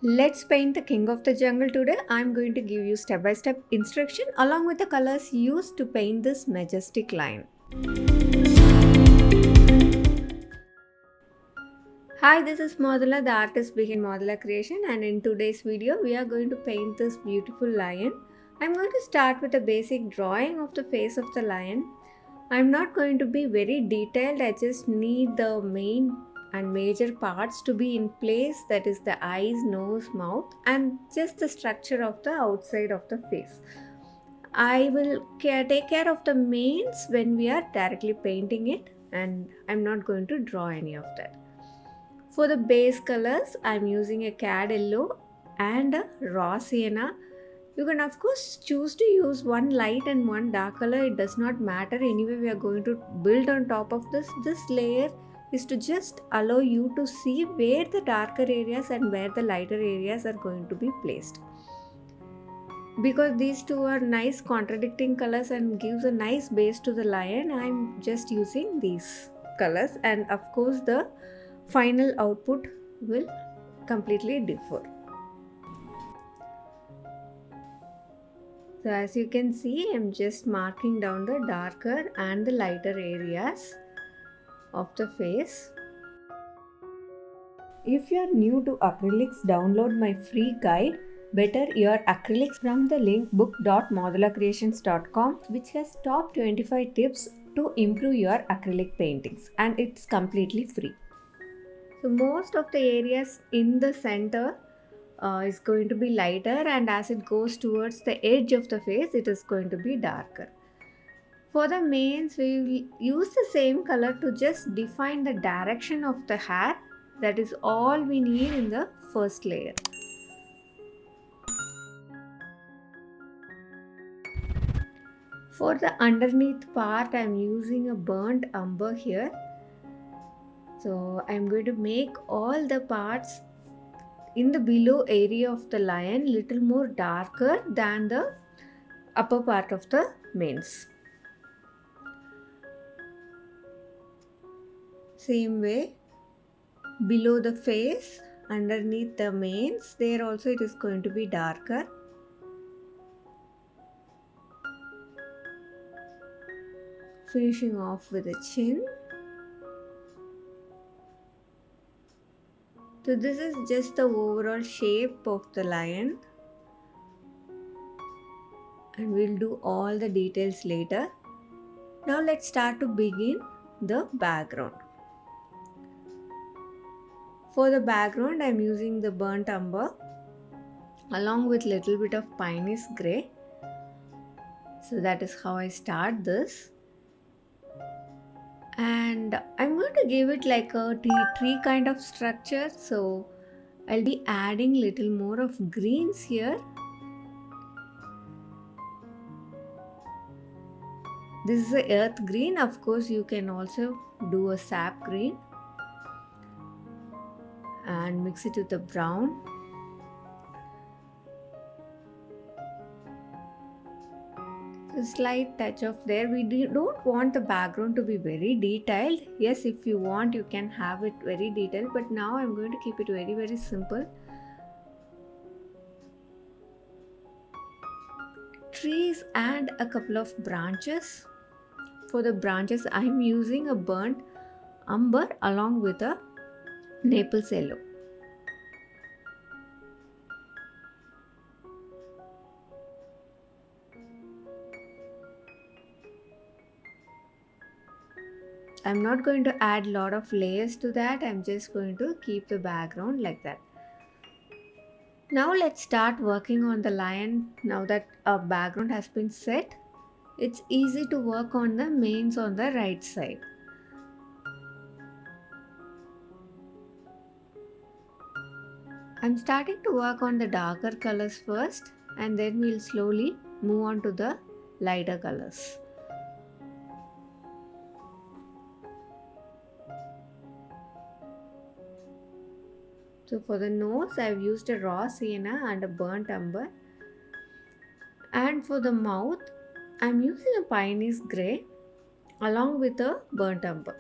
Let's paint the king of the jungle today. I'm going to give you step-by-step instruction along with the colors used to paint this majestic lion. Hi, this is Modula, the artist behind Modula Creation, and in today's video we are going to paint this beautiful lion. I'm going to start with a basic drawing of the face of the lion. I'm not going to be very detailed, I just need the main and major parts to be in place, that is the eyes, nose, mouth, and just the structure of the outside of the face. I will take care of the mains when we are directly painting it, and I'm not going to draw any of that. For the base colors, I'm using a cad yellow and a raw sienna. You can of course choose to use one light and one dark color. It does not matter. Anyway, we are going to build on top of this. This layer is to just allow you to see where the darker areas and where the lighter areas are going to be placed. Because these two are nice contradicting colors and gives a nice base to the lion, I'm just using these colors, and of course the final output will completely differ. So as you can see, I'm just marking down the darker and the lighter areas of the face. If you are new to acrylics, download my free guide Better Your Acrylics from the link book.modulacreations.com, which has top 25 tips to improve your acrylic paintings, and it's completely free. So most of the areas in the center is going to be lighter, and as it goes towards the edge of the face, it is going to be darker. For the mains, we will use the same color to just define the direction of the hair. That is all we need in the first layer. For the underneath part, I am using a burnt umber here. So I am going to make all the parts in the below area of the lion little more darker than the upper part of the mains. Same way, below the face, underneath the mains, there also it is going to be darker. Finishing off with the chin. So this is just the overall shape of the lion, and we'll do all the details later. Now let's start to begin the background. For the background, I'm using the burnt umber along with little bit of piney's gray. So that is how I start this. And I'm going to give it like a tree kind of structure. So I'll be adding little more of greens here. This is a earth green. Of course, you can also do a sap green and mix it with the brown. A slight touch of there. We don't want the background to be very detailed. Yes, if you want, you can have it very detailed, but now I'm going to keep it very simple. Trees and a couple of branches. For the branches, I'm using a burnt umber along with a Naples yellow. I'm not going to add a lot of layers to that. I'm just going to keep the background like that. Now let's start working on the lion. Now that our background has been set, it's easy to work on the mains on the right side. I'm starting to work on the darker colors first, and then we'll slowly move on to the lighter colors. So for the nose, I've used a raw sienna and a burnt umber. And for the mouth, I'm using a piney's gray along with a burnt umber.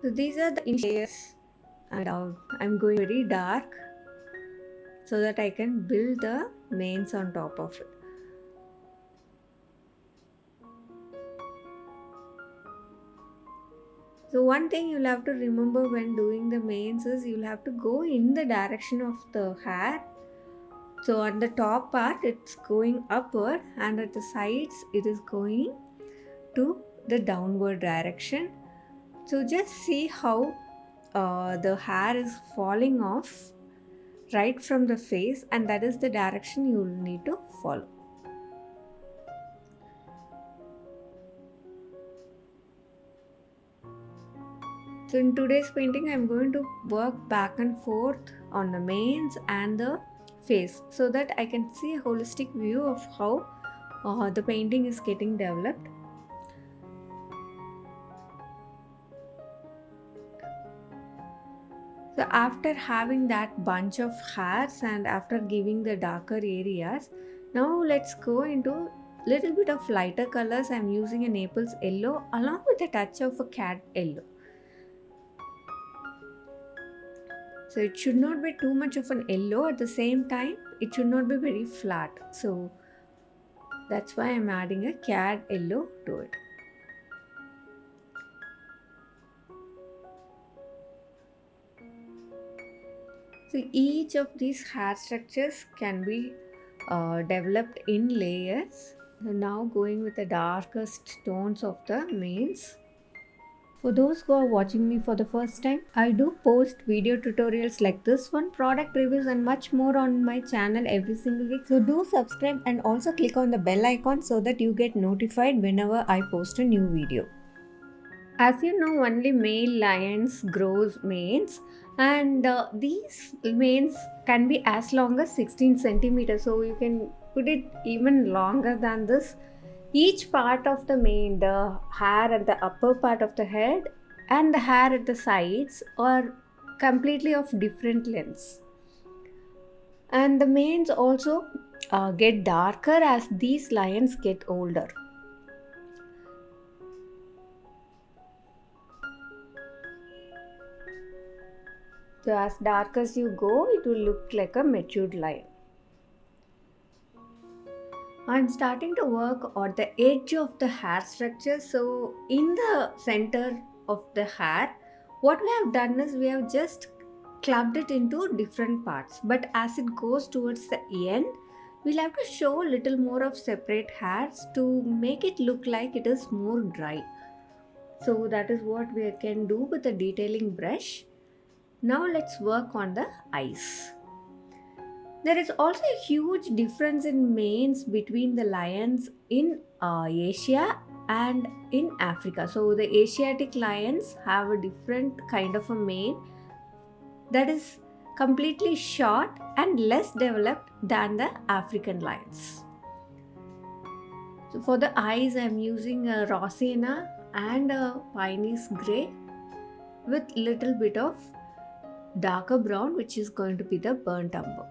So these are the layers, and I'm going very dark so that I can build the mains on top of it. So one thing you'll have to remember when doing the mains is you'll have to go in the direction of the hair. So on the top part it's going upward, and at the sides it is going to the downward direction. So just see how the hair is falling off right from the face, and that is the direction you will need to follow. So in today's painting I'm going to work back and forth on the mains and the face so that I can see a holistic view of how the painting is getting developed. So after having that bunch of hairs and after giving the darker areas, now let's go into little bit of lighter colors. I'm using a Naples yellow along with a touch of a cat yellow. So it should not be too much of an yellow, at the same time it should not be very flat. So that's why I'm adding a cat yellow to it. So each of these hair structures can be developed in layers. So now going with the darkest tones of the mains. For those who are watching me for the first time, I do post video tutorials like this one, product reviews and much more on my channel every single week. So do subscribe and also click on the bell icon so that you get notified whenever I post a new video. As you know, only male lions grows manes, and these manes can be as long as 16 centimeters. So you can put it even longer than this. Each part of the mane, the hair at the upper part of the head and the hair at the sides, are completely of different lengths. And the manes also get darker as these lions get older. So as dark as you go, it will look like a matured lion. I'm starting to work on the edge of the hair structure. So in the center of the hair, what we have done is we have just clubbed it into different parts. But as it goes towards the end, we'll have to show a little more of separate hairs to make it look like it is more dry. So that is what we can do with the detailing brush. Now let's work on the eyes. There is also a huge difference in manes between the lions in Asia and in Africa. So the Asiatic lions have a different kind of a mane that is completely short and less developed than the African lions. So for the eyes, I am using a raw sienna and a piney's grey with little bit of darker brown, which is going to be the burnt umber.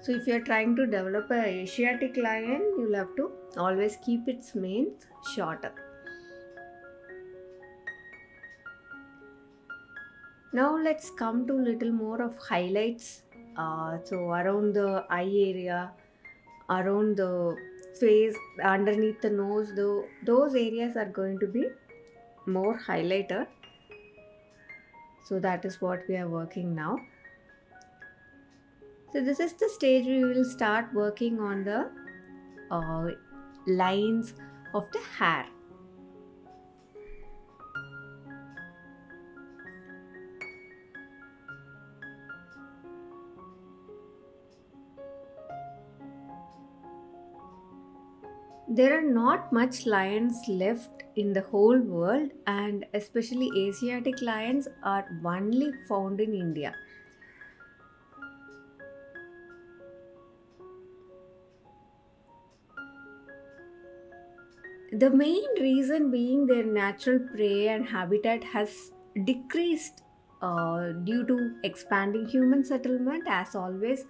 So if you are trying to develop an Asiatic lion, you'll have to always keep its mane shorter. Now let's come to little more of highlights. So around the eye area, around the face, underneath the nose, those areas are going to be more highlighted. So that is what we are working now. So this is the stage we will start working on the lines of the hair. There are not much lions left in the whole world, and especially Asiatic lions are only found in India. The main reason being their natural prey and habitat has decreased due to expanding human settlement. As always,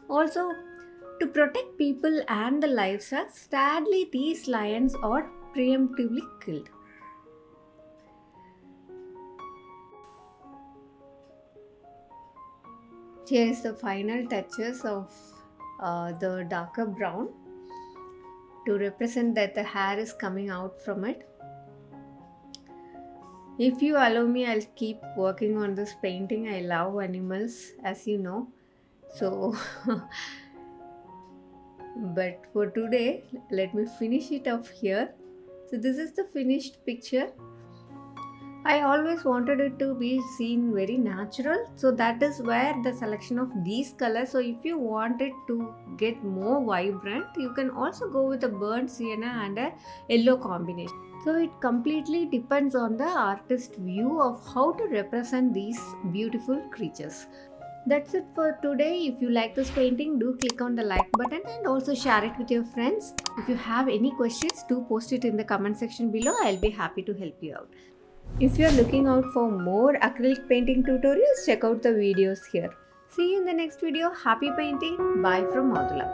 Also, to protect people and the livestock, sadly these lions are preemptively killed. Here is the final touches of the darker brown to represent that the hair is coming out from it. If you allow me, I'll keep working on this painting. I love animals, as you know. So, but for today, let me finish it off here. So, this is the finished picture. I always wanted it to be seen very natural, so that is where the selection of these colors. So, if you want it to get more vibrant, you can also go with a burnt sienna and a yellow combination. So, it completely depends on the artist's view of how to represent these beautiful creatures. That's it for today. If you like this painting, do click on the like button and also share it with your friends. If you have any questions, do post it in the comment section below. I'll be happy to help you out. If you're looking out for more acrylic painting tutorials, check out the videos here. See you in the next video. Happy painting. Bye from Madhula.